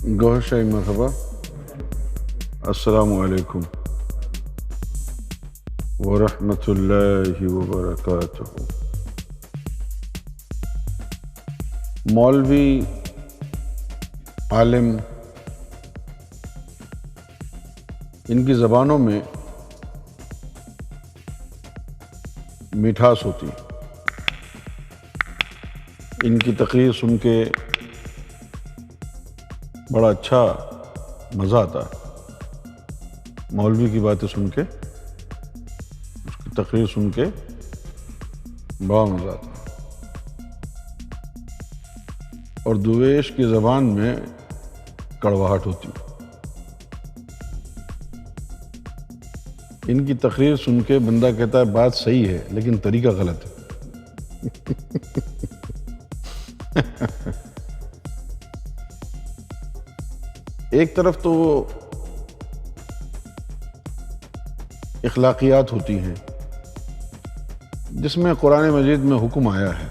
گوہر شاہی مرحبا، السلام علیکم ورحمۃ اللہ وبرکاتہ۔ مولوی، عالم، ان کی زبانوں میں مٹھاس ہوتی، ان کی تقریر سن کے بڑا اچھا مزہ آتا ہے۔ مولوی کی باتیں سن کے، اس کی تقریر سن کے بڑا مزہ آتا ہے، اور دویش کی زبان میں کڑواہٹ ہوتی۔ ان کی تقریر سن کے بندہ کہتا ہے بات صحیح ہے لیکن طریقہ غلط ہے۔ ایک طرف تو اخلاقیات ہوتی ہیں جس میں قرآن مجید میں حکم آیا ہے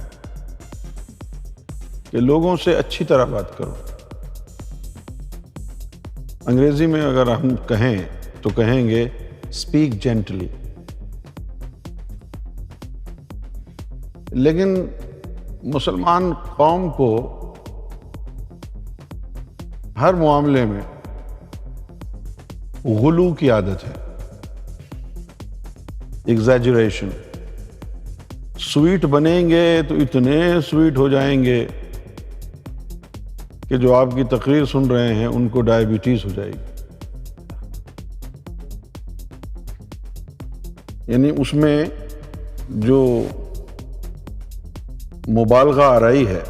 کہ لوگوں سے اچھی طرح بات کرو۔ انگریزی میں اگر ہم کہیں تو کہیں گے اسپیک جینٹلی، لیکن مسلمان قوم کو ہر معاملے میں غلو کی عادت ہے، ایگزیجریشن۔ سویٹ بنیں گے تو اتنے سویٹ ہو جائیں گے کہ جو آپ کی تقریر سن رہے ہیں ان کو ڈائبٹیز ہو جائے گی۔ یعنی اس میں جو مبالغہ آرائی ہے،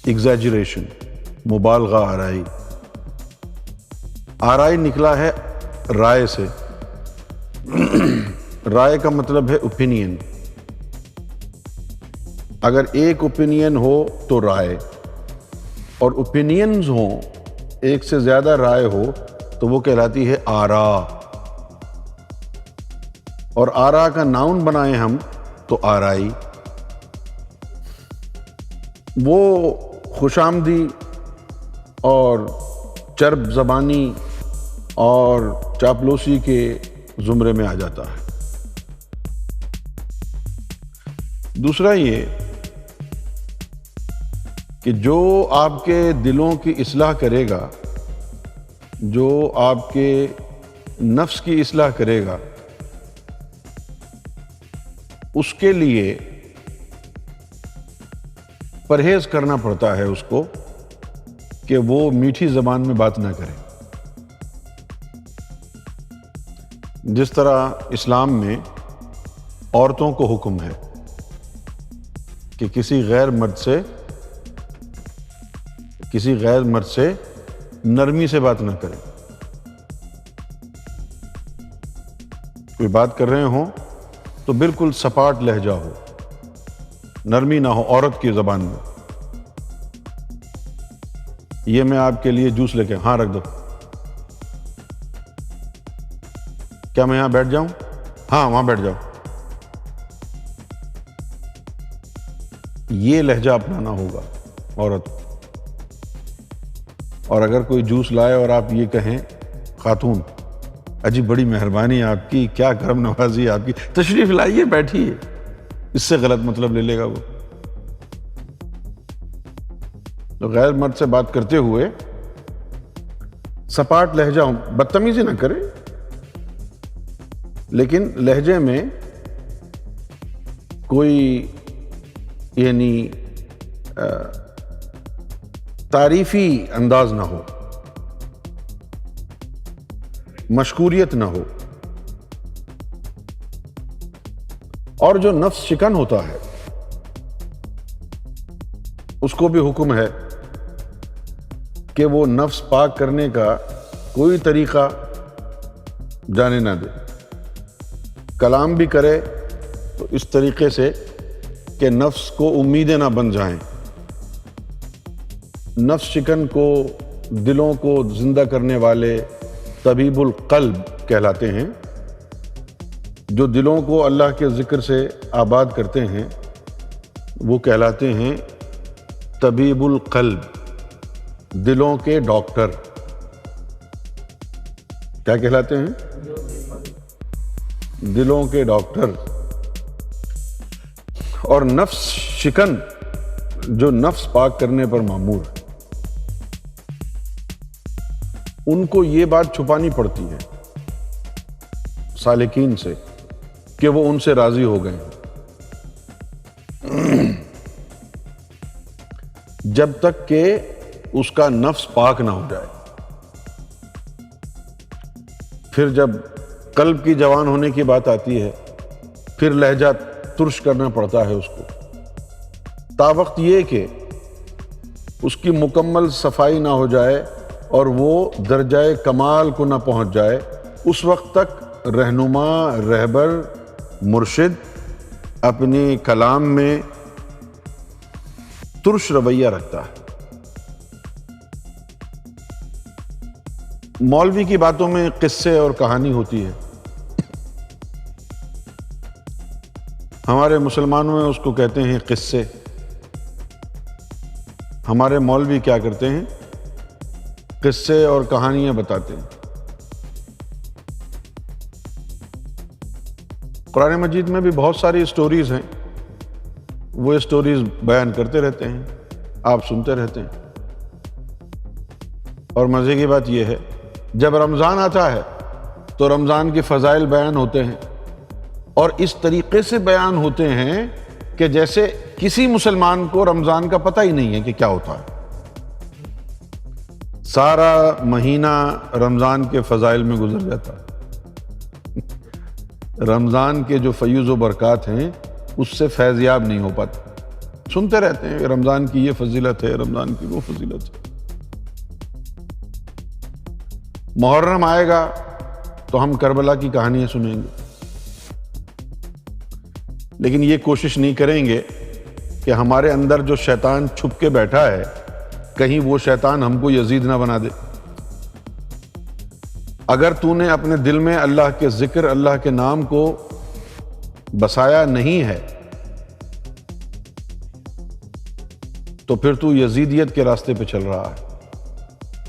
ایگزیجریشن، مبالغہ آرائی۔ آرائی نکلا ہے رائے سے، رائے کا مطلب ہے اوپینین۔ اگر ایک اوپینین ہو تو رائے، اور اوپینینز ہوں، ایک سے زیادہ رائے ہو تو وہ کہلاتی ہے آرا۔ اور آرا کا ناؤن بنائیں ہم تو آرائی۔ وہ خوش آمدی اور چرب زبانی اور چاپلوسی کے زمرے میں آ جاتا ہے۔ دوسرا یہ کہ جو آپ کے دلوں کی اصلاح کرے گا، جو آپ کے نفس کی اصلاح کرے گا، اس کے لیے پرہیز کرنا پڑتا ہے اس کو کہ وہ میٹھی زبان میں بات نہ کرے۔ جس طرح اسلام میں عورتوں کو حکم ہے کہ کسی غیر مرد سے نرمی سے بات نہ کریں۔ کوئی بات کر رہے ہوں تو بالکل سپاٹ لہجہ ہو، نرمی نہ ہو عورت کی زبان میں۔ یہ میں آپ کے لیے جوس لے کے، ہاں رکھ دو، کیا میں یہاں بیٹھ جاؤں؟ ہاں وہاں بیٹھ جاؤ۔ یہ لہجہ اپنانا ہوگا عورت۔ اور اگر کوئی جوس لائے اور آپ یہ کہیں، خاتون اجی بڑی مہربانی آپ کی، کیا کرم نوازی آپ کی، تشریف لائیے بیٹھیے، اس سے غلط مطلب لے لے گا وہ۔ تو غیر مرد سے بات کرتے ہوئے سپاٹ لہجہ، بدتمیزی نہ کرے، لیکن لہجے میں کوئی یعنی تعریفی انداز نہ ہو، مشکوریت نہ ہو۔ اور جو نفس شکن ہوتا ہے اس کو بھی حکم ہے کہ وہ نفس پاک کرنے کا کوئی طریقہ جانے نہ دے۔ کلام بھی کرے تو اس طریقے سے کہ نفس کو امیدیں نہ بن جائیں۔ نفس شکن کو، دلوں کو زندہ کرنے والے طبیب القلب کہلاتے ہیں۔ جو دلوں کو اللہ کے ذکر سے آباد کرتے ہیں وہ کہلاتے ہیں طبیب القلب، دلوں کے ڈاکٹر کیا کہلاتے ہیں؟ دلوں کے ڈاکٹر. اور نفس شکن جو نفس پاک کرنے پر مامور ہے، ان کو یہ بات چھپانی پڑتی ہے سالکین سے کہ وہ ان سے راضی ہو گئے ہیں، جب تک کہ اس کا نفس پاک نہ ہو جائے. پھر جب قلب کی جوان ہونے کی بات آتی ہے، پھر لہجہ ترش کرنا پڑتا ہے اس کو، تا وقت یہ کہ اس کی مکمل صفائی نہ ہو جائے اور وہ درجہ کمال کو نہ پہنچ جائے، اس وقت تک رہنما، رہبر، مرشد اپنی کلام میں ترش رویہ رکھتا ہے. مولوی کی باتوں میں قصے اور کہانی ہوتی ہے، ہمارے مسلمانوں میں اس کو کہتے ہیں قصے. ہمارے مولوی کیا کرتے ہیں؟ قصے اور کہانیاں بتاتے ہیں. قرآن مجید میں بھی بہت ساری اسٹوریز ہیں، وہ اسٹوریز بیان کرتے رہتے ہیں، آپ سنتے رہتے ہیں. اور مزے کی بات یہ ہے، جب رمضان آتا ہے تو رمضان کے فضائل بیان ہوتے ہیں، اور اس طریقے سے بیان ہوتے ہیں کہ جیسے کسی مسلمان کو رمضان کا پتہ ہی نہیں ہے کہ کیا ہوتا ہے. سارا مہینہ رمضان کے فضائل میں گزر جاتا ہے. رمضان کے جو فیوز و برکات ہیں اس سے فیضیاب نہیں ہو پاتے. سنتے رہتے ہیں رمضان کی یہ فضیلت ہے، رمضان کی وہ فضیلت ہے. محرم آئے گا تو ہم کربلا کی کہانیاں سنیں گے، لیکن یہ کوشش نہیں کریں گے کہ ہمارے اندر جو شیطان چھپ کے بیٹھا ہے کہیں وہ شیطان ہم کو یزید نہ بنا دے. اگر تو نے اپنے دل میں اللہ کے ذکر، اللہ کے نام کو بسایا نہیں ہے تو پھر تو یزیدیت کے راستے پہ چل رہا ہے.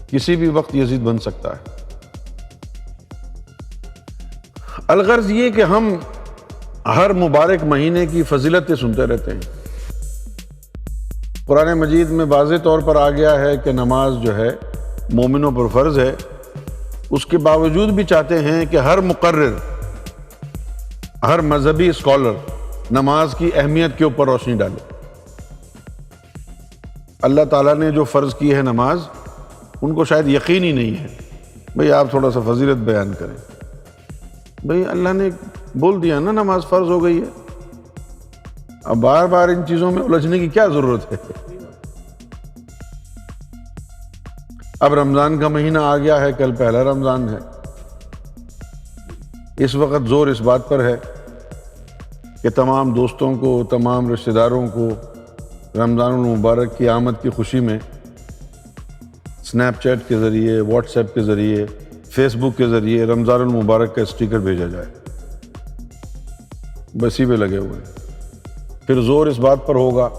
کسی بھی وقت یزید بن سکتا ہے. الغرض یہ کہ ہم ہر مبارک مہینے کی فضیلتیں سنتے رہتے ہیں. قرآن مجید میں واضح طور پر آ گیا ہے کہ نماز جو ہے مومنوں پر فرض ہے. اس کے باوجود بھی چاہتے ہیں کہ ہر مقرر، ہر مذہبی اسکالر نماز کی اہمیت کے اوپر روشنی ڈالے. اللہ تعالیٰ نے جو فرض کی ہے نماز، ان کو شاید یقین ہی نہیں ہے. بھئی آپ تھوڑا سا فضیلت بیان کریں. بھئی اللہ نے بول دیا نا نماز فرض ہو گئی ہے، اب بار بار ان چیزوں میں الجھنے کی کیا ضرورت ہے؟ اب رمضان کا مہینہ آ گیا ہے، کل پہلا رمضان ہے. اس وقت زور اس بات پر ہے کہ تمام دوستوں کو، تمام رشتہ داروں کو رمضان المبارک کی آمد کی خوشی میں سنیپ چیٹ کے ذریعے، واٹس ایپ کے ذریعے، فیس بک کے ذریعے رمضان المبارک کا اسٹیکر بھیجا جائے. بسی پہ لگے ہوئے ہیں. پھر زور اس بات پر ہوگا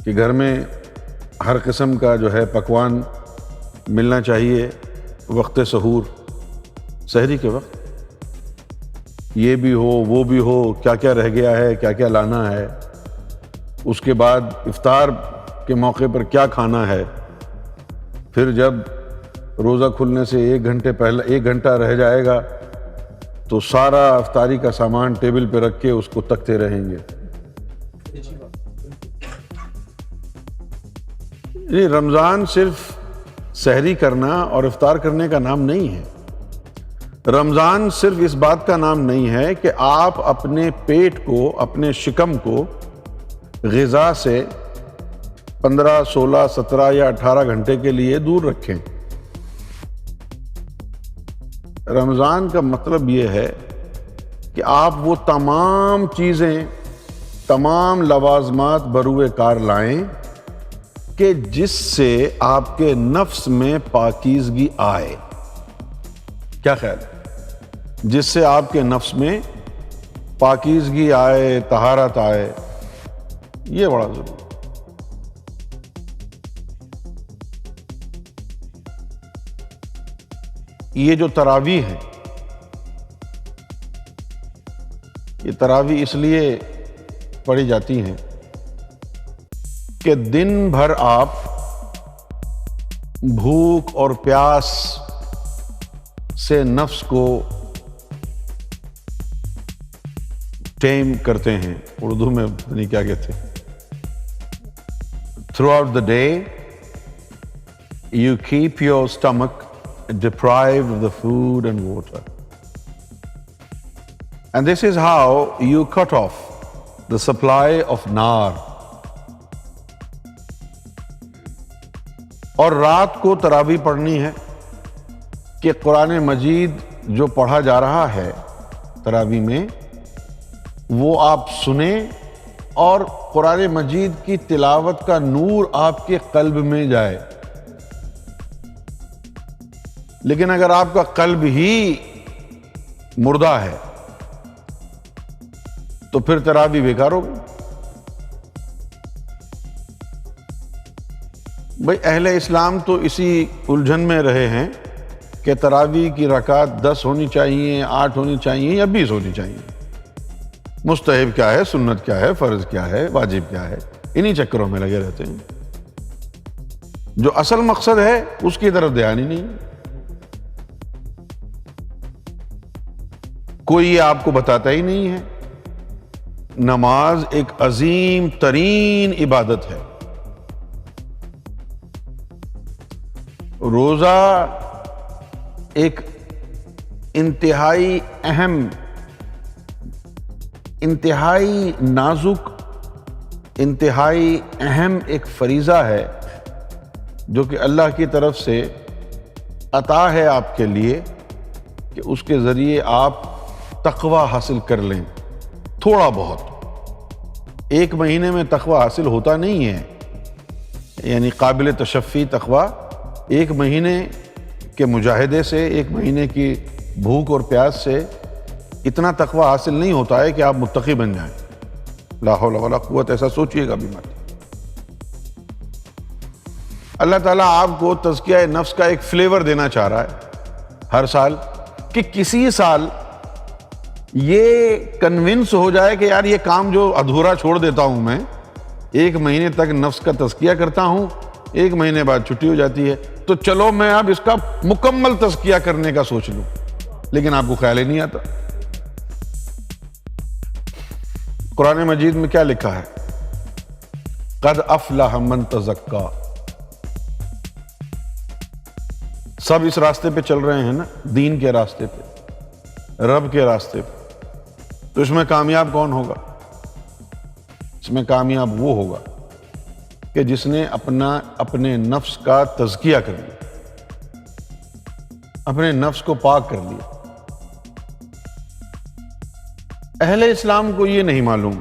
کہ گھر میں ہر قسم کا جو ہے پکوان ملنا چاہیے وقت سحور، سحری کے وقت. یہ بھی ہو، وہ بھی ہو، کیا کیا رہ گیا ہے، کیا کیا لانا ہے. اس کے بعد افطار کے موقع پر کیا کھانا ہے. پھر جب روزہ کھلنے سے 1 گھنٹے پہلے 1 گھنٹہ رہ جائے گا تو سارا افطاری کا سامان ٹیبل پہ رکھ کے اس کو تکتے رہیں گے. رمضان صرف سحری کرنا اور افطار کرنے کا نام نہیں ہے. رمضان صرف اس بات کا نام نہیں ہے کہ آپ اپنے پیٹ کو، اپنے شکم کو غذا سے 15، 16، 17 یا 18 گھنٹے کے لیے دور رکھیں. رمضان کا مطلب یہ ہے کہ آپ وہ تمام چیزیں، تمام لوازمات بروئے کار لائیں کہ جس سے آپ کے نفس میں پاکیزگی آئے. کیا خیال ہے؟ جس سے آپ کے نفس میں پاکیزگی آئے، طہارت آئے. یہ بڑا ضروری ہے. یہ جو تراویح ہے، یہ تراویح اس لیے پڑھی جاتی ہیں کہ دن بھر آپ بھوک اور پیاس سے نفس کو ٹیم کرتے ہیں، اردو میں پتہ نہیں کیا کہتے ہیں. Throughout the day, you keep your stomach deprived of the food and water. And this is how you cut off the supply of nar. اور رات کو تراویح پڑھنی ہے کہ قرآن مجید جو پڑھا جا رہا ہے تراویح میں وہ آپ سنیں اور قرآن مجید کی تلاوت کا نور آپ کے قلب میں جائے. لیکن اگر آپ کا قلب ہی مردہ ہے تو پھر تراویح بیکار ہوگی. بھئی اہل اسلام تو اسی الجھن میں رہے ہیں کہ تراویح کی رکعت 10 ہونی چاہیے، 8 ہونی چاہیے یا 20 ہونی چاہیے، مستحب کیا ہے، سنت کیا ہے، فرض کیا ہے، واجب کیا ہے، انہی چکروں میں لگے رہتے ہیں. جو اصل مقصد ہے اس کی طرف دھیان ہی نہیں. کوئی یہ آپ کو بتاتا ہی نہیں ہے. نماز ایک عظیم ترین عبادت ہے. روزہ ایک انتہائی اہم، انتہائی نازک، انتہائی اہم ایک فریضہ ہے جو کہ اللہ کی طرف سے عطا ہے آپ کے لیے کہ اس کے ذریعے آپ تقوی حاصل کر لیں. تھوڑا بہت ایک مہینے میں تقوی حاصل ہوتا نہیں ہے، یعنی قابل تشفی تقوی ایک مہینے کے مجاہدے سے، ایک مہینے کی بھوک اور پیاس سے اتنا تقوی حاصل نہیں ہوتا ہے کہ آپ متقی بن جائیں. لا حول ولا قوت، ایسا سوچئے گا بھی مت. اللہ تعالیٰ آپ کو تزکیہ نفس کا ایک فلیور دینا چاہ رہا ہے ہر سال، کہ کسی سال یہ کنونس ہو جائے کہ یار یہ کام جو ادھورا چھوڑ دیتا ہوں میں، ایک مہینے تک نفس کا تزکیہ کرتا ہوں، ایک مہینے بعد چھٹی ہو جاتی ہے، تو چلو میں اب اس کا مکمل تزکیہ کرنے کا سوچ لوں. لیکن آپ کو خیال ہی نہیں آتا. قرآن مجید میں کیا لکھا ہے؟ قد افلح من تزکا. سب اس راستے پہ چل رہے ہیں نا، دین کے راستے پہ، رب کے راستے پہ. تو اس میں کامیاب کون ہوگا؟ اس میں کامیاب وہ ہوگا کہ جس نے اپنے نفس کا تزکیہ کر لیا، اپنے نفس کو پاک کر لیا. اہل اسلام کو یہ نہیں معلوم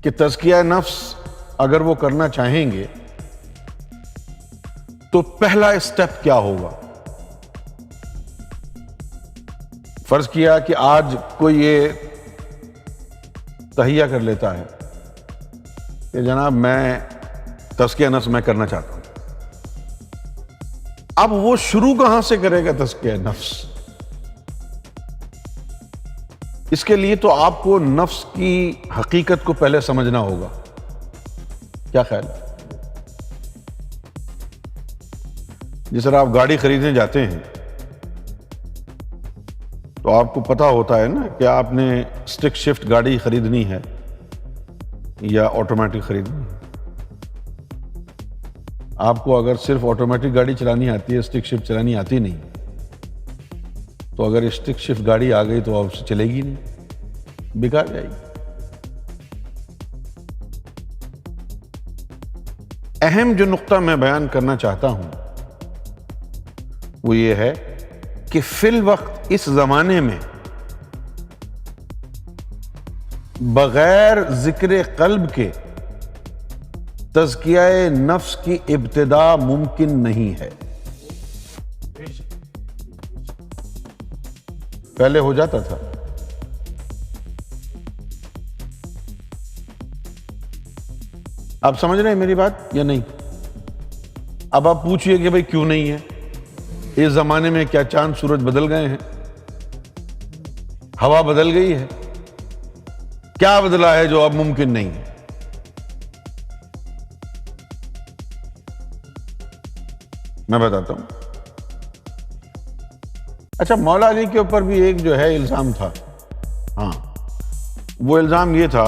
کہ تزکیہ نفس اگر وہ کرنا چاہیں گے تو پہلا اسٹیپ کیا ہوگا. فرض کیا کہ آج کوئی یہ تہیہ کر لیتا ہے کہ جناب میں تزکیہ نفس میں کرنا چاہتا ہوں. اب وہ شروع کہاں سے کرے گا تزکیہ نفس؟ اس کے لیے تو آپ کو نفس کی حقیقت کو پہلے سمجھنا ہوگا. کیا خیال ہے؟ جس طرح آپ گاڑی خریدنے جاتے ہیں تو آپ کو پتا ہوتا ہے نا کہ آپ نے اسٹک شفٹ گاڑی خریدنی ہے یا آٹومیٹک خریدنی ہے. آپ کو اگر صرف آٹومیٹک گاڑی چلانی آتی ہے، اسٹک شفٹ چلانی آتی نہیں، تو اگر اسٹک شفٹ گاڑی آ گئی تو آپ سے چلے گی نہیں، بیکار جائے گی. اہم جو نقطہ میں بیان کرنا چاہتا ہوں وہ یہ ہے کہ فی الوقت اس زمانے میں بغیر ذکر قلب کے تزکیہ نفس کی ابتدا ممکن نہیں ہے. پہلے ہو جاتا تھا. آپ سمجھ رہے ہیں میری بات یا نہیں؟ اب آپ پوچھئے کہ بھئی کیوں نہیں ہے؟ اس زمانے میں کیا چاند سورج بدل گئے ہیں؟ ہوا بدل گئی ہے؟ کیا بدلا ہے جو اب ممکن نہیں ہے؟ میں بتاتا ہوں. اچھا، مولا علی کے اوپر بھی ایک جو ہے الزام تھا. ہاں، وہ الزام یہ تھا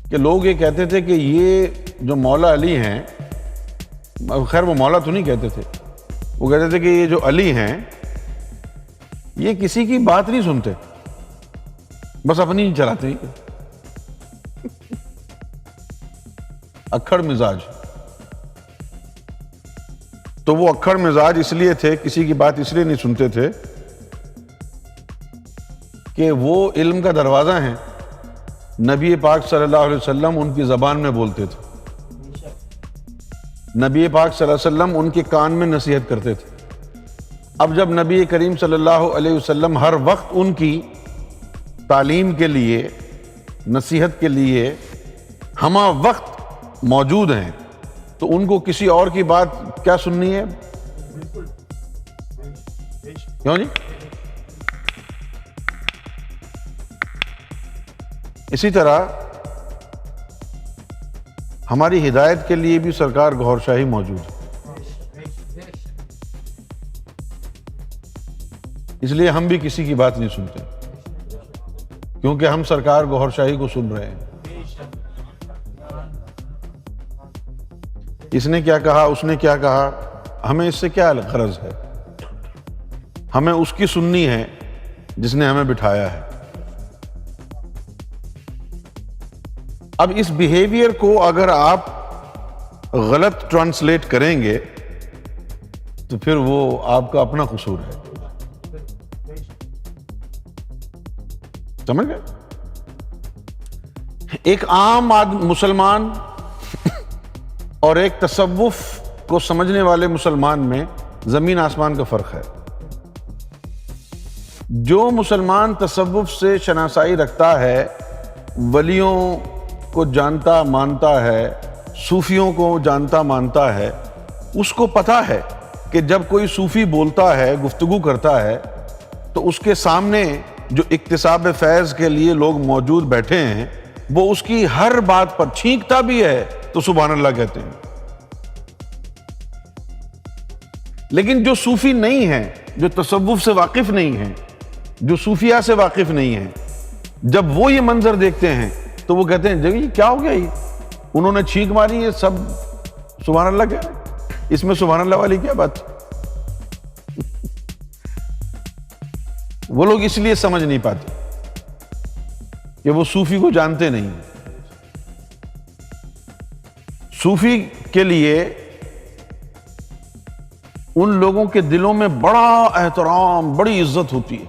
کہ لوگ یہ کہتے تھے کہ یہ جو مولا علی ہیں، خیر وہ مولا تو نہیں کہتے تھے، وہ کہتے تھے کہ یہ جو علی ہیں یہ کسی کی بات نہیں سنتے، بس اپنی ہی چلاتے ہیں. اکھڑ مزاج. تو وہ اکھڑ مزاج اس لیے تھے، کسی کی بات اس لیے نہیں سنتے تھے کہ وہ علم کا دروازہ ہیں. نبی پاک صلی اللہ علیہ وسلم ان کی زبان میں بولتے تھے، نبی پاک صلی اللہ علیہ وسلم ان کے کان میں نصیحت کرتے تھے. اب جب نبی کریم صلی اللہ علیہ وسلم ہر وقت ان کی تعلیم کے لیے، نصیحت کے لیے ہمہ وقت موجود ہیں، تو ان کو کسی اور کی بات کیا سننی ہے؟ کیوں جی؟ اسی طرح ہماری ہدایت کے لیے بھی سرکار گوھر شاہی موجود ہے. اس لیے ہم بھی کسی کی بات نہیں سنتے، کیونکہ ہم سرکار گوھر شاہی کو سن رہے ہیں. اس نے کیا کہا، اس نے کیا کہا، ہمیں اس سے کیا غرض ہے؟ ہمیں اس کی سننی ہے جس نے ہمیں بٹھایا ہے. اب اس بیہیویئر کو اگر آپ غلط ٹرانسلیٹ کریں گے تو پھر وہ آپ کا اپنا قصور ہے. سمجھ گئے؟ ایک عام مسلمان اور ایک تصوف کو سمجھنے والے مسلمان میں زمین آسمان کا فرق ہے. جو مسلمان تصوف سے شناسائی رکھتا ہے، ولیوں کو جانتا مانتا ہے، صوفیوں کو جانتا مانتا ہے، اس کو پتا ہے کہ جب کوئی صوفی بولتا ہے، گفتگو کرتا ہے، تو اس کے سامنے جو اکتساب فیض کے لیے لوگ موجود بیٹھے ہیں، وہ اس کی ہر بات پر چھینکتا بھی ہے تو سبحان اللہ کہتے ہیں. لیکن جو صوفی نہیں ہیں، جو تصوف سے واقف نہیں ہیں، جو صوفیہ سے واقف نہیں ہیں، جب وہ یہ منظر دیکھتے ہیں تو وہ کہتے ہیں جی کیا ہو گیا، یہ انہوں نے چھینک ماری، یہ سب سبحان اللہ کہہ رہے ہیں، اس میں سبحان اللہ والی کیا بات؟ وہ لوگ اس لیے سمجھ نہیں پاتے کہ وہ صوفی کو جانتے نہیں. صوفی کے لیے ان لوگوں کے دلوں میں بڑا احترام، بڑی عزت ہوتی ہے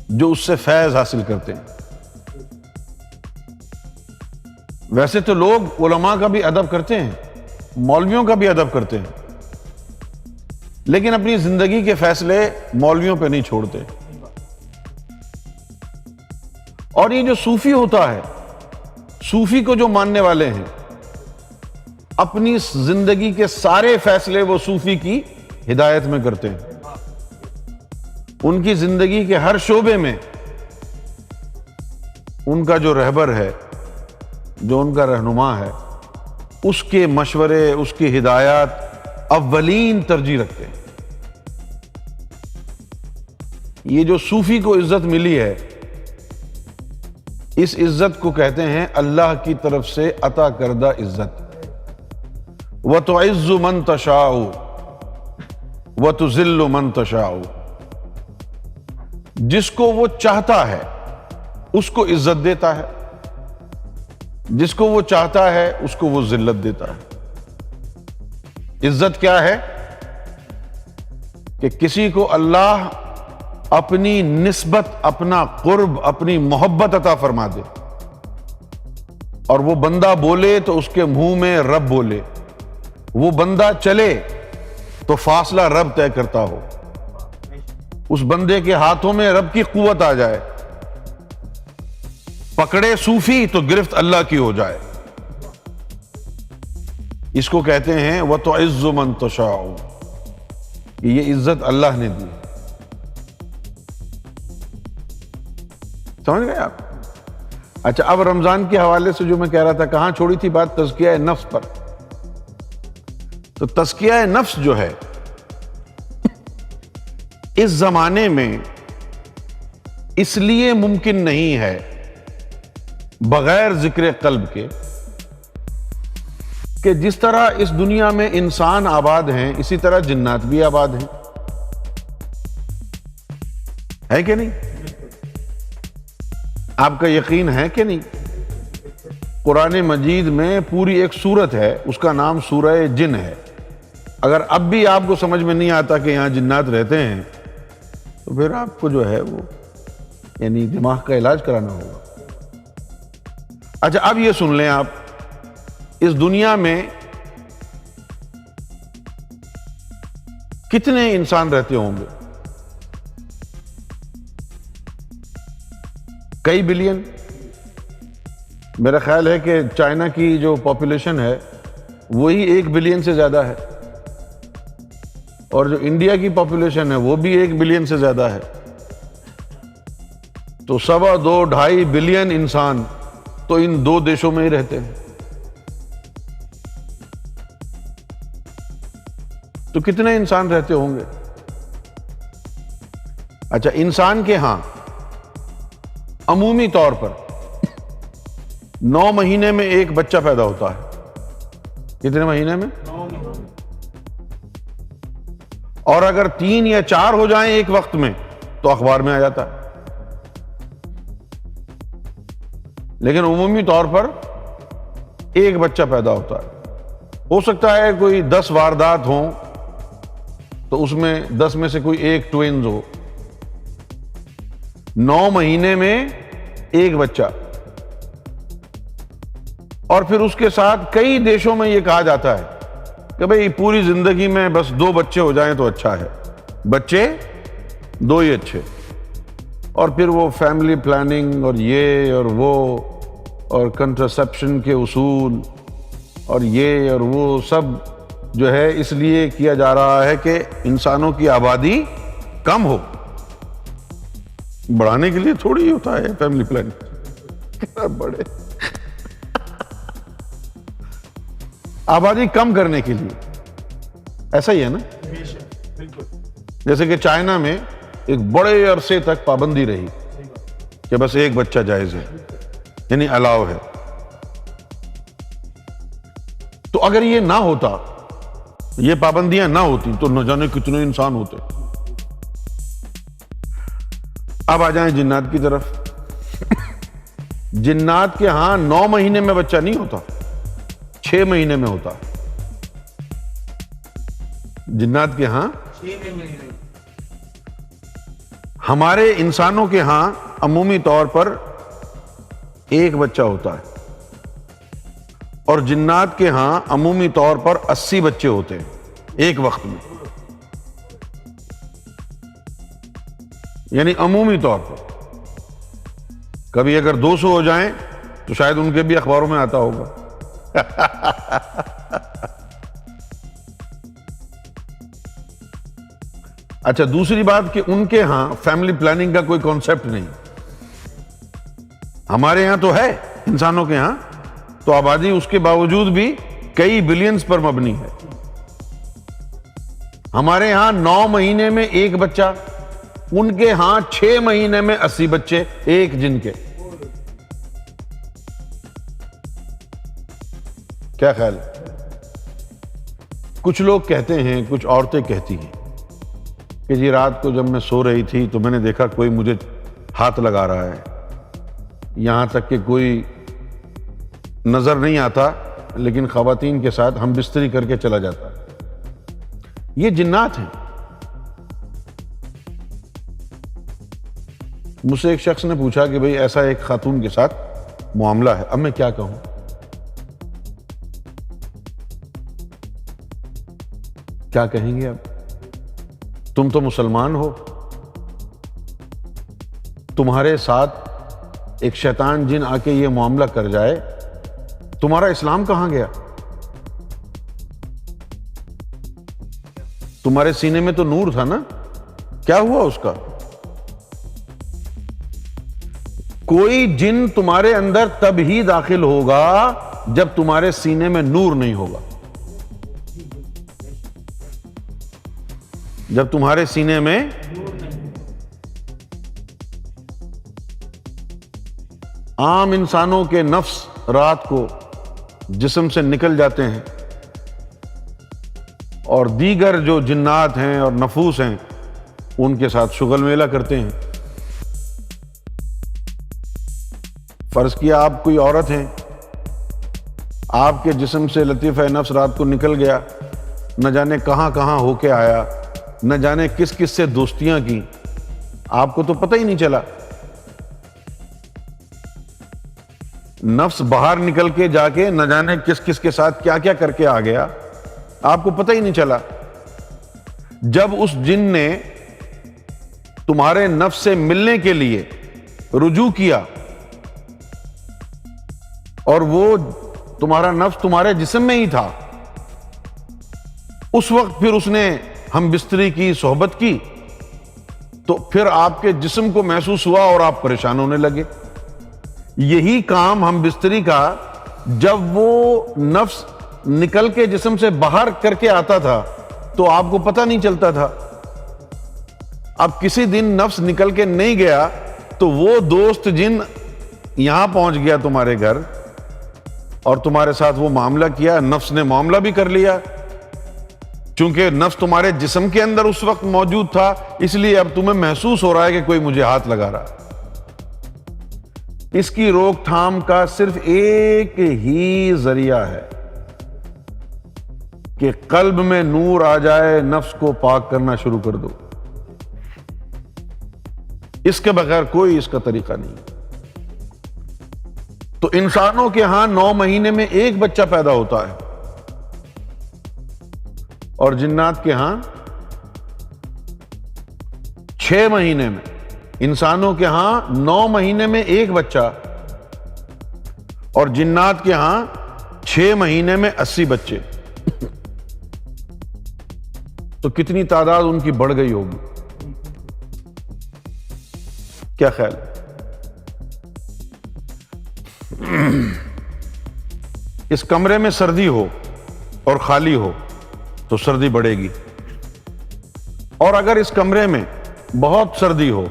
جو اس سے فیض حاصل کرتے ہیں. ویسے تو لوگ علماء کا بھی ادب کرتے ہیں، مولویوں کا بھی ادب کرتے ہیں، لیکن اپنی زندگی کے فیصلے مولویوں پہ نہیں چھوڑتے. اور یہ جو صوفی ہوتا ہے، صوفی کو جو ماننے والے ہیں، اپنی زندگی کے سارے فیصلے وہ صوفی کی ہدایت میں کرتے ہیں. ان کی زندگی کے ہر شعبے میں ان کا جو رہبر ہے، جو ان کا رہنما ہے، اس کے مشورے، اس کی ہدایات اولین ترجیح رکھتے ہیں. یہ جو صوفی کو عزت ملی ہے، اس عزت کو کہتے ہیں اللہ کی طرف سے عطا کردہ عزت. وَتُعِزُّ مَن تَشَاءُ وَتُذِلُّ مَن تَشَاءُ. جس کو وہ چاہتا ہے اس کو عزت دیتا ہے، جس کو وہ چاہتا ہے اس کو وہ ذلت دیتا ہے. عزت کیا ہے؟ کہ کسی کو اللہ اپنی نسبت، اپنا قرب، اپنی محبت عطا فرما دے، اور وہ بندہ بولے تو اس کے منہ میں رب بولے، وہ بندہ چلے تو فاصلہ رب طے کرتا ہو، اس بندے کے ہاتھوں میں رب کی قوت آ جائے، پکڑے صوفی تو گرفت اللہ کی ہو جائے. اس کو کہتے ہیں وَتُعِزُّ مَن تَشَاءُ. کہ یہ عزت اللہ نے دی. سمجھ گئے آپ؟ اچھا، اب رمضان کے حوالے سے جو میں کہہ رہا تھا، کہاں چھوڑی تھی بات؟ تزکیہ نفس پر. تو تزکیہ نفس جو ہے اس زمانے میں اس لیے ممکن نہیں ہے بغیر ذکر قلب کے کہ جس طرح اس دنیا میں انسان آباد ہیں اسی طرح جنات بھی آباد ہیں. ہے کہ نہیں؟ آپ کا یقین ہے کہ نہیں؟ قرآن مجید میں پوری ایک سورت ہے، اس کا نام سورہ جن ہے. اگر اب بھی آپ کو سمجھ میں نہیں آتا کہ یہاں جنات رہتے ہیں تو پھر آپ کو جو ہے وہ یعنی دماغ کا علاج کرانا ہوگا. اچھا، اب یہ سن لیں آپ، اس دنیا میں کتنے انسان رہتے ہوں گے؟ کئی بلین. میرا خیال ہے کہ چائنا کی جو پاپولیشن ہے وہی 1 بلین سے زیادہ ہے، اور جو انڈیا کی پاپولیشن ہے وہ بھی 1 بلین سے زیادہ ہے. تو 2.5-2.5 بلین انسان تو ان 2 دیشوں میں ہی رہتے ہیں. تو کتنے انسان رہتے ہوں گے؟ اچھا، انسان کے ہاں عمومی طور پر 9 مہینے میں ایک بچہ پیدا ہوتا ہے. کتنے مہینے میں؟ اور اگر 3 یا 4 ہو جائیں ایک وقت میں تو اخبار میں آ جاتا ہے. لیکن عمومی طور پر ایک بچہ پیدا ہوتا ہے. ہو سکتا ہے کوئی 10 واردات ہوں تو اس میں 10 میں سے کوئی ایک ٹوینز ہو. 9 مہینے میں ایک بچہ. اور پھر اس کے ساتھ کئی دیشوں میں یہ کہا جاتا ہے کہ بھئی پوری زندگی میں بس 2 بچے ہو جائیں تو اچھا ہے. بچے 2 ہی اچھے. اور پھر وہ فیملی پلاننگ اور یہ اور وہ اور کنٹرسپشن کے اصول اور یہ اور وہ سب جو ہے اس لیے کیا جا رہا ہے کہ انسانوں کی آبادی کم ہو. بڑھانے کے لیے تھوڑی ہوتا ہے فیملی پلاننگ. بڑے آبادی کم کرنے کے لیے. ایسا ہی ہے نا؟ جیسے کہ چائنا میں ایک بڑے عرصے تک پابندی رہی کہ بس ایک بچہ جائز ہے، یعنی الاؤ ہے. تو اگر یہ نہ ہوتا، یہ پابندیاں نہ ہوتی تو نہ جانے کتنے انسان ہوتے. اب آ جائیں جنات کی طرف. جنات کے ہاں 9 مہینے میں بچہ نہیں ہوتا، 6 مہینے میں ہوتا. جنات کے ہاں 6 مہینے. ہمارے انسانوں کے ہاں عمومی طور پر ایک بچہ ہوتا ہے، اور جنات کے ہاں عمومی طور پر 80 بچے ہوتے ہیں ایک وقت میں. یعنی عمومی طور پر. کبھی اگر 200 ہو جائیں تو شاید ان کے بھی اخباروں میں آتا ہوگا. اچھا، دوسری بات کہ ان کے ہاں فیملی پلاننگ کا کوئی کانسیپٹ نہیں. ہمارے ہاں تو ہے، انسانوں کے ہاں تو آبادی اس کے باوجود بھی کئی بلینز پر مبنی ہے. ہمارے ہاں 9 مہینے میں ایک بچہ، ان کے ہاں 6 مہینے میں 80 بچے ایک جن کے. کیا خیال ہے؟ کچھ لوگ کہتے ہیں، کچھ عورتیں کہتی ہیں کہ جی رات کو جب میں سو رہی تھی تو میں نے دیکھا کوئی مجھے ہاتھ لگا رہا ہے، یہاں تک کہ کوئی نظر نہیں آتا لیکن خواتین کے ساتھ ہم بستری کر کے چلا جاتا. یہ جنات ہیں. مجھ سے ایک شخص نے پوچھا کہ بھئی ایسا ایک خاتون کے ساتھ معاملہ ہے، اب میں کیا کہوں؟ کیا کہیں گے؟ اب تم تو مسلمان ہو، تمہارے ساتھ ایک شیطان جن آ کے یہ معاملہ کر جائے، تمہارا اسلام کہاں گیا؟ تمہارے سینے میں تو نور تھا نا، کیا ہوا اس کا؟ کوئی جن تمہارے اندر تب ہی داخل ہوگا جب تمہارے سینے میں نور نہیں ہوگا. جب تمہارے سینے میں عام انسانوں کے نفس رات کو جسم سے نکل جاتے ہیں اور دیگر جو جنات ہیں اور نفوس ہیں ان کے ساتھ شغل میلہ کرتے ہیں. فرض کیا آپ کوئی عورت ہیں، آپ کے جسم سے لطیفہ نفس رات کو نکل گیا، نہ جانے کہاں کہاں ہو کے آیا، نہ جانے کس کس سے دوستیاں کی، آپ کو تو پتہ ہی نہیں چلا. نفس باہر نکل کے جا کے نہ جانے کس کس کے ساتھ کیا کیا کر کے آ گیا، آپ کو پتہ ہی نہیں چلا. جب اس جن نے تمہارے نفس سے ملنے کے لیے رجوع کیا اور وہ تمہارا نفس تمہارے جسم میں ہی تھا، اس وقت پھر اس نے ہم بستری کی، صحبت کی، تو پھر آپ کے جسم کو محسوس ہوا اور آپ پریشان ہونے لگے. یہی کام ہم بستری کا جب وہ نفس نکل کے جسم سے باہر کر کے آتا تھا تو آپ کو پتہ نہیں چلتا تھا. اب کسی دن نفس نکل کے نہیں گیا تو وہ دوست جن یہاں پہنچ گیا تمہارے گھر اور تمہارے ساتھ وہ معاملہ کیا. نفس نے معاملہ بھی کر لیا، چونکہ نفس تمہارے جسم کے اندر اس وقت موجود تھا، اس لیے اب تمہیں محسوس ہو رہا ہے کہ کوئی مجھے ہاتھ لگا رہا. اس کی روک تھام کا صرف ایک ہی ذریعہ ہے کہ قلب میں نور آ جائے، نفس کو پاک کرنا شروع کر دو. اس کے بغیر کوئی اس کا طریقہ نہیں. تو انسانوں کے ہاں 9 مہینے میں ایک بچہ پیدا ہوتا ہے اور جنات کے ہاں 6 مہینے میں. انسانوں کے ہاں 9 مہینے میں ایک بچہ اور جنات کے ہاں 6 مہینے میں 80 بچے. تو کتنی تعداد ان کی بڑھ گئی ہوگی؟ کیا خیال ہے؟ اس کمرے میں سردی ہو اور خالی ہو تو سردی بڑھے گی، اور اگر اس کمرے میں بہت سردی ہو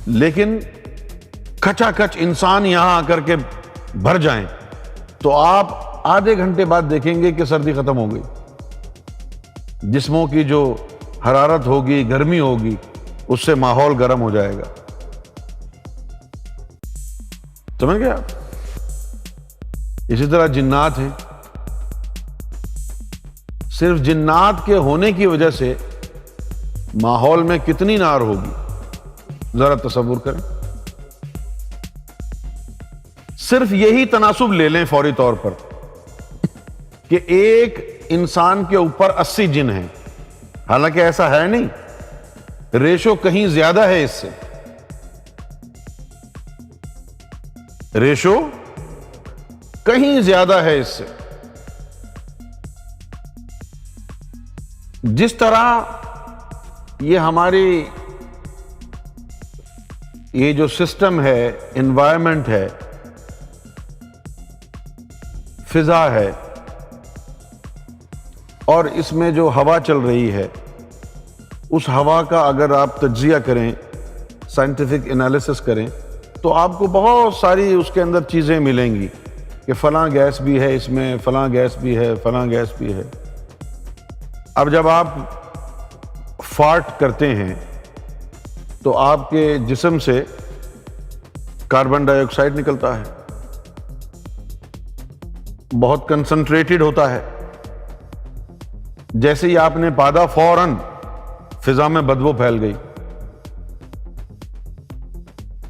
لیکن کھچا کھچ انسان یہاں آ کر کے بھر جائیں تو آپ آدھے گھنٹے بعد دیکھیں گے کہ سردی ختم ہو گئی. جسموں کی جو حرارت ہوگی، گرمی ہوگی، اس سے ماحول گرم ہو جائے گا. سمجھ گئے آپ؟ اسی طرح جنات ہیں. صرف جنات کے ہونے کی وجہ سے ماحول میں کتنی نار ہوگی، ذرا تصور کریں. صرف یہی تناسب لے لیں فوری طور پر کہ ایک انسان کے اوپر 80 جن ہیں. حالانکہ ایسا ہے نہیں، ریشو کہیں زیادہ ہے، اس سے ریشو کہیں زیادہ ہے اس سے. جس طرح یہ ہماری یہ جو سسٹم ہے، انوائرمنٹ ہے، فضا ہے، اور اس میں جو ہوا چل رہی ہے، اس ہوا کا اگر آپ تجزیہ کریں، سائنٹیفک انالیسس کریں، تو آپ کو بہت ساری اس کے اندر چیزیں ملیں گی کہ فلاں گیس بھی ہے اس میں، فلاں گیس بھی ہے، فلاں گیس بھی ہے. اب جب آپ فارٹ کرتے ہیں تو آپ کے جسم سے کاربن ڈائی آکسائڈ نکلتا ہے، بہت کنسنٹریٹڈ ہوتا ہے. جیسے ہی آپ نے پادا، فوراً فضا میں بدبو پھیل گئی.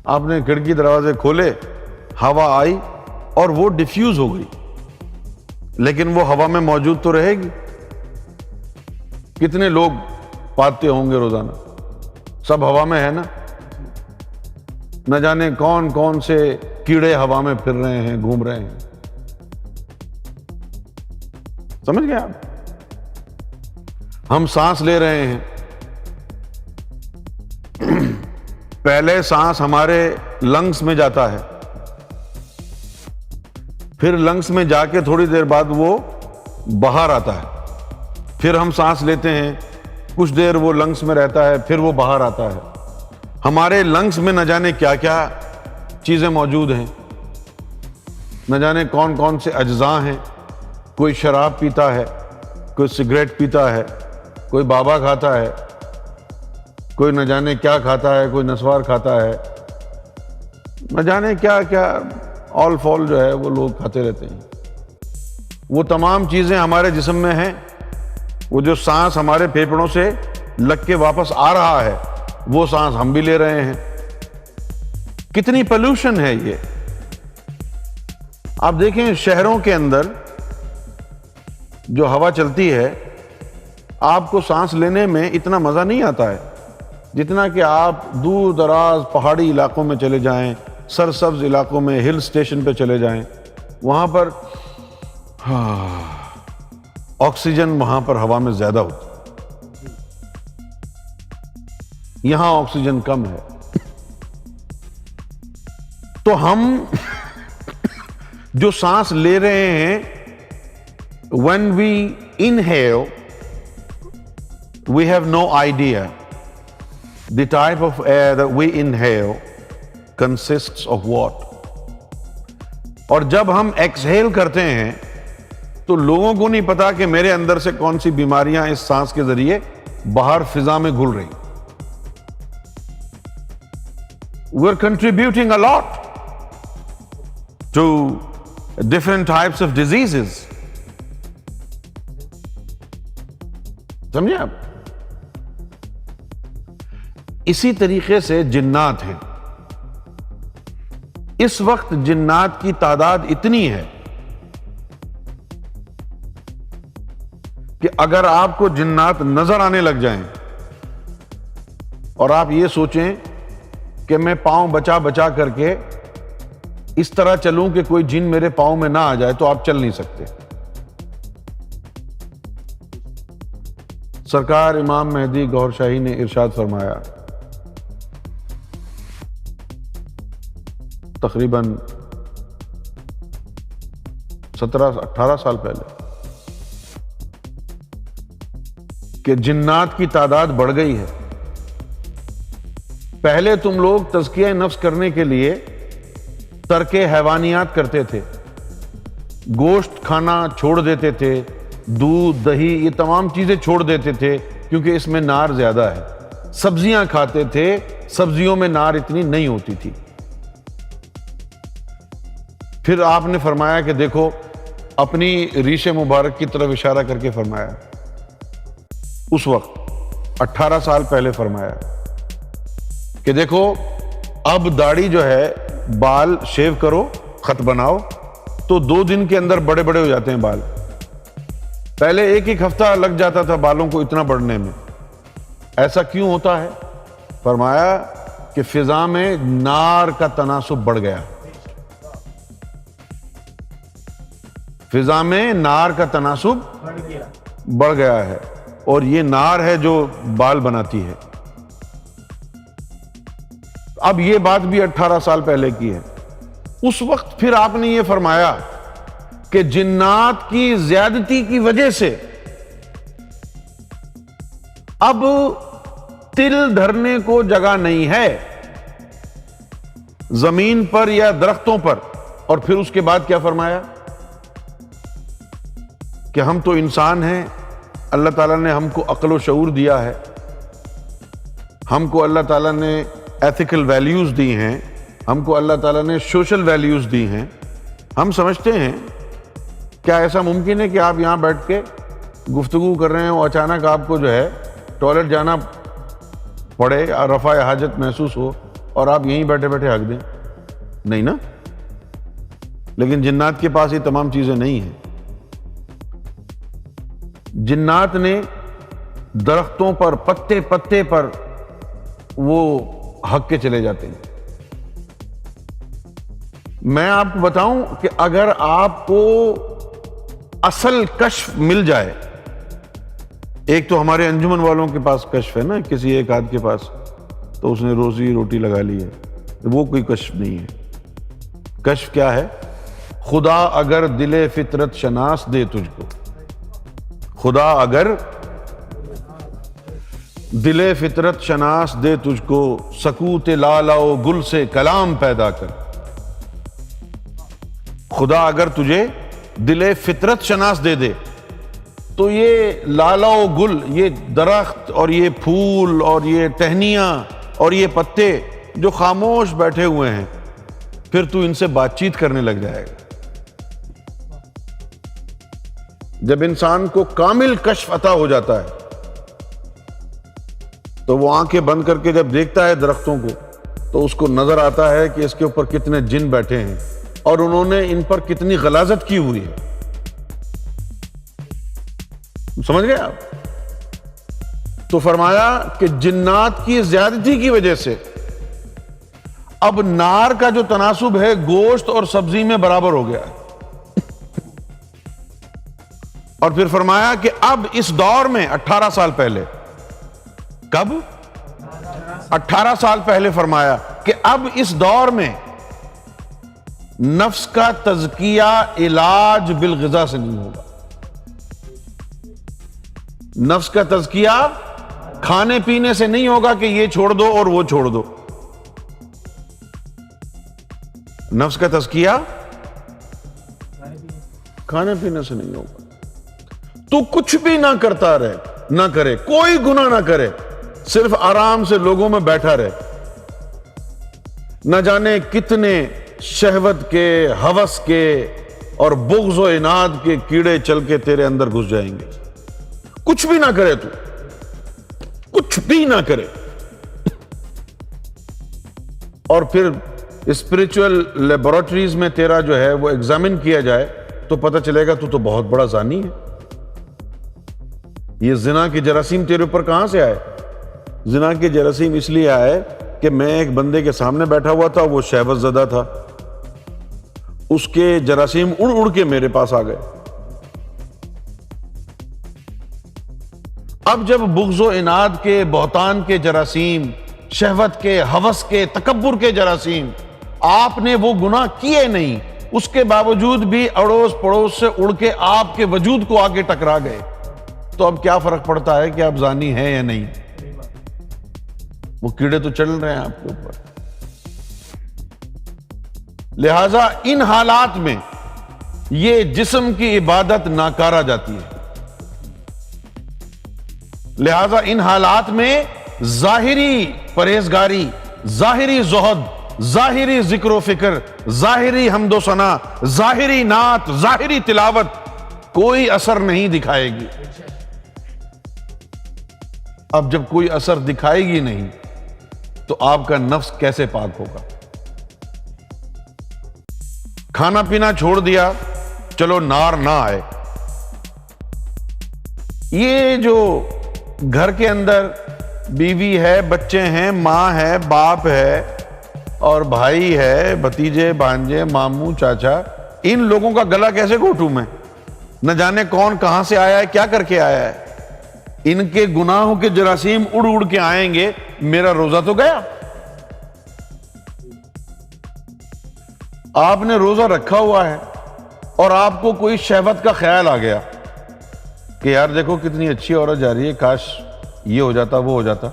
آپ نے کھڑکی دروازے کھولے، ہوا آئی اور وہ ڈیفیوز ہو گئی، لیکن وہ ہوا میں موجود تو رہے گی. کتنے لوگ پاتے ہوں گے روزانہ، سب ہوا میں ہے نا. نہ جانے کون کون سے کیڑے ہوا میں پھر رہے ہیں، گھوم رہے ہیں. سمجھ گئے آپ؟ ہم سانس لے رہے ہیں، پہلے سانس ہمارے لنگس میں جاتا ہے، پھر لنگس میں جا کے تھوڑی دیر بعد وہ باہر آتا ہے، پھر ہم سانس لیتے ہیں، کچھ دیر وہ لنگس میں رہتا ہے، پھر وہ باہر آتا ہے۔ ہمارے لنگس میں نہ جانے کیا کیا چیزیں موجود ہیں، نہ جانے کون کون سے اجزاء ہیں۔ کوئی شراب پیتا ہے، کوئی سگریٹ پیتا ہے، کوئی بابا کھاتا ہے، کوئی نہ جانے کیا کھاتا ہے، کوئی نسوار کھاتا ہے، نہ جانے کیا کیا آل فال جو ہے وہ لوگ کھاتے رہتے ہیں۔ وہ تمام چیزیں ہمارے جسم میں ہیں، وہ جو سانس ہمارے پھیپھڑوں سے لگ کے واپس آ رہا ہے وہ سانس ہم بھی لے رہے ہیں۔ کتنی پولوشن ہے یہ! آپ دیکھیں شہروں کے اندر جو ہوا چلتی ہے، آپ کو سانس لینے میں اتنا مزہ نہیں آتا ہے جتنا کہ آپ دور دراز پہاڑی علاقوں میں چلے جائیں، سرسبز علاقوں میں، ہل سٹیشن پہ چلے جائیں، وہاں پر آکسیجن وہاں پر ہوا میں زیادہ ہوتی ہے، یہاں آکسیجن کم ہے۔ تو ہم جو سانس لے رہے ہیں، when we inhale, we have no idea the type of air that we inhale consists of what. اور جب ہم ایکسہیل کرتے ہیں تو لوگوں کو نہیں پتا کہ میرے اندر سے کون سی بیماریاں اس سانس کے ذریعے باہر فضا میں گھل رہی۔ We're contributing a lot to different types of diseases. سمجھے آپ؟ اسی طریقے سے جنات ہیں۔ اس وقت جنات کی تعداد اتنی ہے کہ اگر آپ کو جنات نظر آنے لگ جائیں اور آپ یہ سوچیں کہ میں پاؤں بچا بچا کر کے اس طرح چلوں کہ کوئی جن میرے پاؤں میں نہ آ جائے، تو آپ چل نہیں سکتے۔ سرکار امام مہدی گوھر شاہی نے ارشاد فرمایا، تقریباً 17-18 سال پہلے، کہ جنات کی تعداد بڑھ گئی ہے۔ پہلے تم لوگ تزکیہ نفس کرنے کے لیے ترک حیوانیات کرتے تھے، گوشت کھانا چھوڑ دیتے تھے، دودھ دہی یہ تمام چیزیں چھوڑ دیتے تھے کیونکہ اس میں نار زیادہ ہے۔ سبزیاں کھاتے تھے، سبزیوں میں نار اتنی نہیں ہوتی تھی۔ پھر آپ نے فرمایا کہ دیکھو، اپنی ریش مبارک کی طرف اشارہ کر کے فرمایا، اس وقت 18 سال پہلے فرمایا کہ دیکھو اب داڑھی جو ہے، بال شیو کرو، خط بناؤ، تو 2 دن کے اندر بڑے بڑے ہو جاتے ہیں بال۔ پہلے 1 ہفتہ لگ جاتا تھا بالوں کو اتنا بڑھنے میں۔ ایسا کیوں ہوتا ہے؟ فرمایا کہ فضا میں نار کا تناسب بڑھ گیا، فضا میں نار کا تناسب بڑھ گیا ہے، اور یہ نار ہے جو بال بناتی ہے۔ اب یہ بات بھی 18 سال پہلے کی ہے۔ اس وقت پھر آپ نے یہ فرمایا کہ جنات کی زیادتی کی وجہ سے اب تل دھرنے کو جگہ نہیں ہے زمین پر یا درختوں پر۔ اور پھر اس کے بعد کیا فرمایا کہ ہم تو انسان ہیں، اللہ تعالیٰ نے ہم کو عقل و شعور دیا ہے، ہم کو اللہ تعالیٰ نے ایتھیکل ویلیوز دی ہیں، ہم کو اللہ تعالیٰ نے سوشل ویلیوز دی ہیں۔ ہم سمجھتے ہیں کیا ایسا ممکن ہے کہ آپ یہاں بیٹھ کے گفتگو کر رہے ہیں اور اچانک آپ کو جو ہے ٹوائلٹ جانا پڑے اور رفع حاجت محسوس ہو اور آپ یہیں بیٹھے بیٹھے ہک دیں؟ نہیں نا؟ لیکن جنات کے پاس یہ تمام چیزیں نہیں ہیں۔ جنات نے درختوں پر، پتے پتے پر وہ ہک کے چلے جاتے ہیں۔ میں آپ کو بتاؤں کہ اگر آپ کو اصل کشف مل جائے ایک تو ہمارے انجمن والوں کے پاس کشف ہے نا، کسی ایک آدھ کے پاس، تو اس نے روزی روٹی لگا لی ہے، وہ کوئی کشف نہیں ہے۔ کشف کیا ہے؟ خدا اگر دل فطرت شناس دے تجھ کو، خدا اگر دل فطرت شناس دے تجھ کو، سکوت لالا و گل سے کلام پیدا کر۔ خدا اگر تجھے دل فطرت شناس دے دے تو یہ لالا و گل، یہ درخت اور یہ پھول اور یہ ٹہنیاں اور یہ پتے جو خاموش بیٹھے ہوئے ہیں، پھر تو ان سے بات چیت کرنے لگ جائے گا۔ جب انسان کو کامل کشف عطا ہو جاتا ہے تو وہ آنکھیں بند کر کے جب دیکھتا ہے درختوں کو تو اس کو نظر آتا ہے کہ اس کے اوپر کتنے جن بیٹھے ہیں اور انہوں نے ان پر کتنی غلاظت کی ہوئی ہے۔ سمجھ گئے آپ؟ تو فرمایا کہ جنات کی زیادتی کی وجہ سے اب نار کا جو تناسب ہے گوشت اور سبزی میں برابر ہو گیا ہے۔ اور پھر فرمایا کہ اب اس دور میں 18 سال پہلے، کب؟ 18 سال پہلے فرمایا کہ اب اس دور میں نفس کا تزکیہ علاج بالغذا سے نہیں ہوگا۔ نفس کا تزکیہ کھانے پینے سے نہیں ہوگا کہ یہ چھوڑ دو اور وہ چھوڑ دو۔ نفس کا تزکیہ کھانے پینے سے نہیں ہوگا۔ تو کچھ بھی نہ کرتا رہے، نہ کرے، کوئی گناہ نہ کرے، صرف آرام سے لوگوں میں بیٹھا رہے، نہ جانے کتنے شہوت کے، ہوس کے اور بغض و عناد کے کیڑے چل کے تیرے اندر گھس جائیں گے۔ کچھ بھی نہ کرے، تو کچھ بھی نہ کرے، اور پھر اسپریچول لیبورٹریز میں تیرا جو ہے وہ ایگزامن کیا جائے تو پتہ چلے گا تو بہت بڑا زانی ہے۔ یہ زنا کے جراثیم تیرے اوپر کہاں سے آئے؟ زنا کے جراثیم اس لیے آئے کہ میں ایک بندے کے سامنے بیٹھا ہوا تھا، وہ شہوت زدہ تھا، اس کے جراثیم اڑ اڑ کے میرے پاس آ گئے۔ اب جب بغض و عناد کے، بہتان کے جراثیم، شہوت کے، ہوس کے، تکبر کے جراثیم، آپ نے وہ گناہ کیے نہیں، اس کے باوجود بھی اڑوس پڑوس سے اڑ کے آپ کے وجود کو آگے ٹکرا گئے، تو اب کیا فرق پڑتا ہے کہ آپ زانی ہیں یا نہیں؟ وہ کیڑے تو چل رہے ہیں آپ کے اوپر۔ لہذا ان حالات میں یہ جسم کی عبادت ناکارہ جاتی ہے۔ لہذا ان حالات میں ظاہری پرہیزگاری، ظاہری زہد، ظاہری ذکر و فکر، ظاہری حمد و ثنا، ظاہری نعت، ظاہری تلاوت کوئی اثر نہیں دکھائے گی۔ اب جب کوئی اثر دکھائے گی نہیں تو آپ کا نفس کیسے پاک ہوگا؟ کھانا پینا چھوڑ دیا، چلو نار نہ آئے۔ یہ جو گھر کے اندر بیوی ہے، بچے ہیں، ماں ہے، باپ ہے اور بھائی ہے، بھتیجے، بھانجے، ماموں، چاچا، ان لوگوں کا گلا کیسے گھونٹوں میں؟ نہ جانے کون کہاں سے آیا ہے، کیا کر کے آیا ہے۔ ان کے گناہوں کے جراثیم اڑ اڑ کے آئیں گے، میرا روزہ تو گیا۔ آپ نے روزہ رکھا ہوا ہے اور آپ کو کوئی شہوت کا خیال آ گیا کہ یار دیکھو کتنی اچھی عورت جا رہی ہے، کاش یہ ہو جاتا وہ ہو جاتا،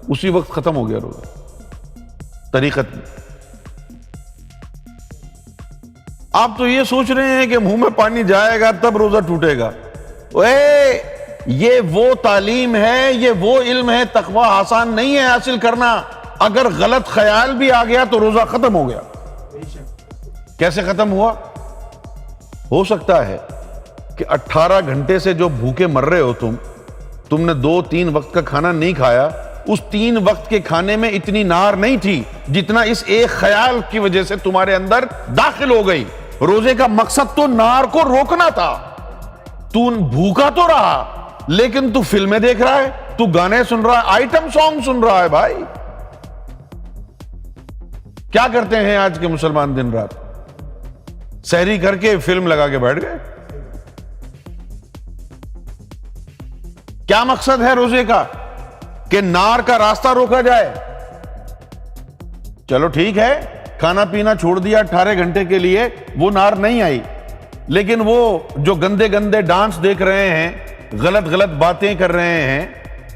اسی وقت ختم ہو گیا روزہ طریقت میں۔ آپ تو یہ سوچ رہے ہیں کہ منہ میں پانی جائے گا تب روزہ ٹوٹے گا۔ یہ وہ تعلیم ہے، یہ وہ علم ہے، تقوی آسان نہیں ہے حاصل کرنا۔ اگر غلط خیال بھی آ گیا تو روزہ ختم ہو گیا۔ کیسے ختم ہوا؟ ہو سکتا ہے کہ 18 گھنٹے سے جو بھوکے مر رہے ہو تم نے 2-3 وقت کا کھانا نہیں کھایا، اس 3 وقت کے کھانے میں اتنی نار نہیں تھی جتنا اس ایک خیال کی وجہ سے تمہارے اندر داخل ہو گئی۔ روزے کا مقصد تو نار کو روکنا تھا۔ تو بھوکا تو رہا لیکن تو فلمیں دیکھ رہا ہے، تو گانے سن رہا ہے، آئٹم سانگ سن رہا ہے۔ بھائی کیا کرتے ہیں آج کے مسلمان؟ دن رات سحری کر کے فلم لگا کے بیٹھ گئے۔ کیا مقصد ہے روزے کا؟ کہ نار کا راستہ روکا جائے۔ چلو ٹھیک ہے، کھانا پینا چھوڑ دیا 18 گھنٹے کے لیے، وہ نار نہیں آئی، لیکن وہ جو گندے گندے ڈانس دیکھ رہے ہیں، غلط غلط باتیں کر رہے ہیں،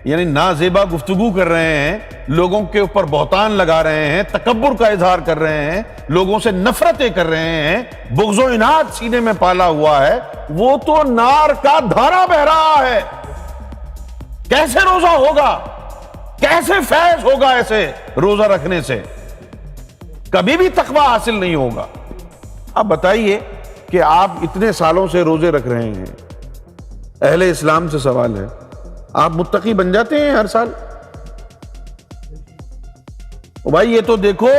یعنی نازیبا گفتگو کر رہے ہیں، لوگوں کے اوپر بہتان لگا رہے ہیں، تکبر کا اظہار کر رہے ہیں، لوگوں سے نفرتیں کر رہے ہیں، بغض و عناد سینے میں پالا ہوا ہے، وہ تو نار کا دھارا بہ رہا ہے۔ کیسے روزہ ہوگا؟ کیسے فیض ہوگا ایسے روزہ رکھنے سے؟ کبھی بھی تقوی حاصل نہیں ہوگا۔ اب بتائیے کہ آپ اتنے سالوں سے روزے رکھ رہے ہیں، اہل اسلام سے سوال ہے، آپ متقی بن جاتے ہیں ہر سال؟ بھائی یہ تو دیکھو،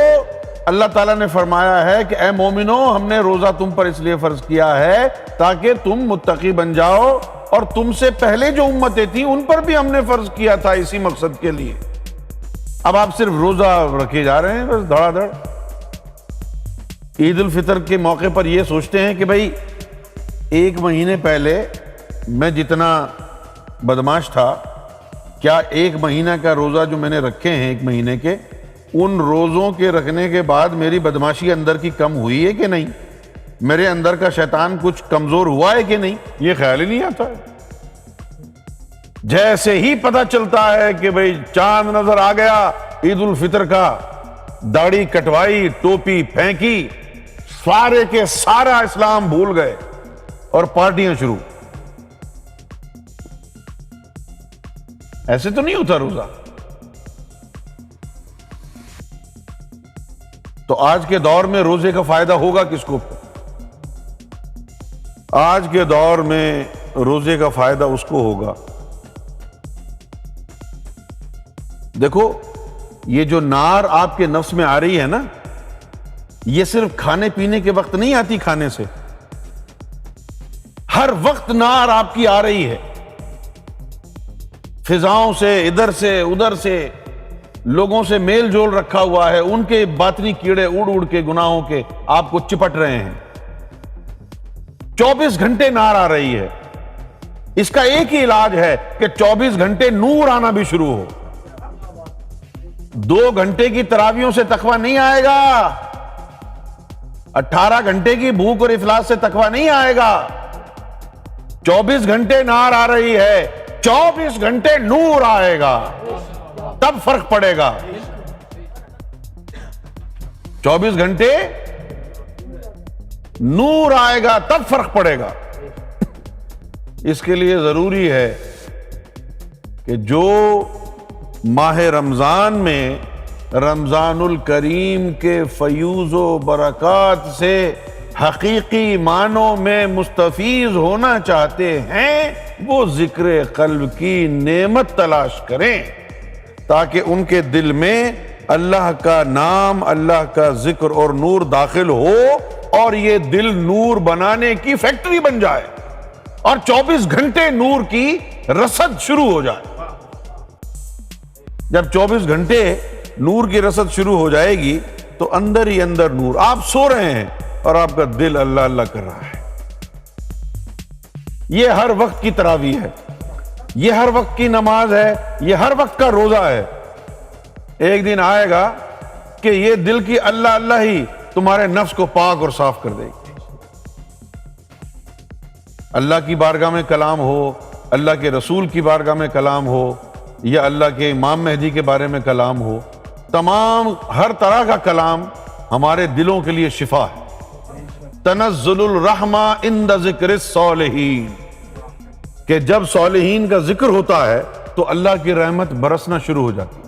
اللہ تعالیٰ نے فرمایا ہے کہ اے مومنو، ہم نے روزہ تم پر اس لیے فرض کیا ہے تاکہ تم متقی بن جاؤ، اور تم سے پہلے جو امتیں تھیں ان پر بھی ہم نے فرض کیا تھا اسی مقصد کے لیے۔ اب آپ صرف روزہ رکھے جا رہے ہیں بس دھڑا دھڑ۔ عید الفطر کے موقع پر یہ سوچتے ہیں کہ بھائی 1 مہینے پہلے میں جتنا بدماش تھا، کیا 1 مہینہ کا روزہ جو میں نے رکھے ہیں 1 مہینے کے، ان روزوں کے رکھنے کے بعد میری بدماشی اندر کی کم ہوئی ہے کہ نہیں؟ میرے اندر کا شیطان کچھ کمزور ہوا ہے کہ نہیں؟ یہ خیال ہی نہیں آتا ہے۔ جیسے ہی پتہ چلتا ہے کہ بھئی چاند نظر آ گیا عید الفطر کا، داڑھی کٹوائی، ٹوپی پھینکی، سارے کے سارا اسلام بھول گئے اور پارٹیاں شروع۔ ایسے تو نہیں ہوتا روزہ۔ تو آج کے دور میں روزے کا فائدہ ہوگا کس کو؟ آج کے دور میں روزے کا فائدہ اس کو ہوگا، دیکھو یہ جو نار آپ کے نفس میں آ رہی ہے نا، یہ صرف کھانے پینے کے وقت نہیں آتی کھانے سے، ہر وقت نار آپ کی آ رہی ہے، فضاؤں سے، ادھر سے ادھر سے، لوگوں سے میل جول رکھا ہوا ہے، ان کے باطنی کیڑے اڑ اڑ کے گناہوں کے آپ کو چپٹ رہے ہیں۔ 24 گھنٹے نار آ رہی ہے۔ اس کا ایک ہی علاج ہے کہ 24 گھنٹے نور آنا بھی شروع ہو۔ 2 گھنٹے کی تراویحوں سے تقویٰ نہیں آئے گا، 18 گھنٹے کی بھوک اور افلاس سے تقویٰ نہیں آئے گا۔ 24 گھنٹے نار آ رہی ہے، 24 گھنٹے نور آئے گا، تب فرق پڑے گا۔ 24 گھنٹے نور آئے گا تب فرق پڑے گا۔ اس کے لیے ضروری ہے کہ جو ماہ رمضان میں رمضان الکریم کے فیوز و برکات سے حقیقی معنوں میں مستفیض ہونا چاہتے ہیں، وہ ذکر قلب کی نعمت تلاش کریں تاکہ ان کے دل میں اللہ کا نام، اللہ کا ذکر اور نور داخل ہو، اور یہ دل نور بنانے کی فیکٹری بن جائے، اور 24 گھنٹے نور کی رسد شروع ہو جائے۔ جب 24 گھنٹے نور کی رسد شروع ہو جائے گی تو اندر ہی اندر نور، آپ سو رہے ہیں اور آپ کا دل اللہ اللہ کر رہا ہے۔ یہ ہر وقت کی تراویح ہے، یہ ہر وقت کی نماز ہے، یہ ہر وقت کا روزہ ہے۔ ایک دن آئے گا کہ یہ دل کی اللہ اللہ ہی تمہارے نفس کو پاک اور صاف کر دے گی۔ اللہ کی بارگاہ میں کلام ہو، اللہ کے رسول کی بارگاہ میں کلام ہو، یا اللہ کے امام مہدی کے بارے میں کلام ہو، تمام ہر طرح کا کلام ہمارے دلوں کے لیے شفا ہے۔ تنزل الرحمہ عند ذکر الصالحین، کہ جب صالحین کا ذکر ہوتا ہے تو اللہ کی رحمت برسنا شروع ہو جاتی ہے۔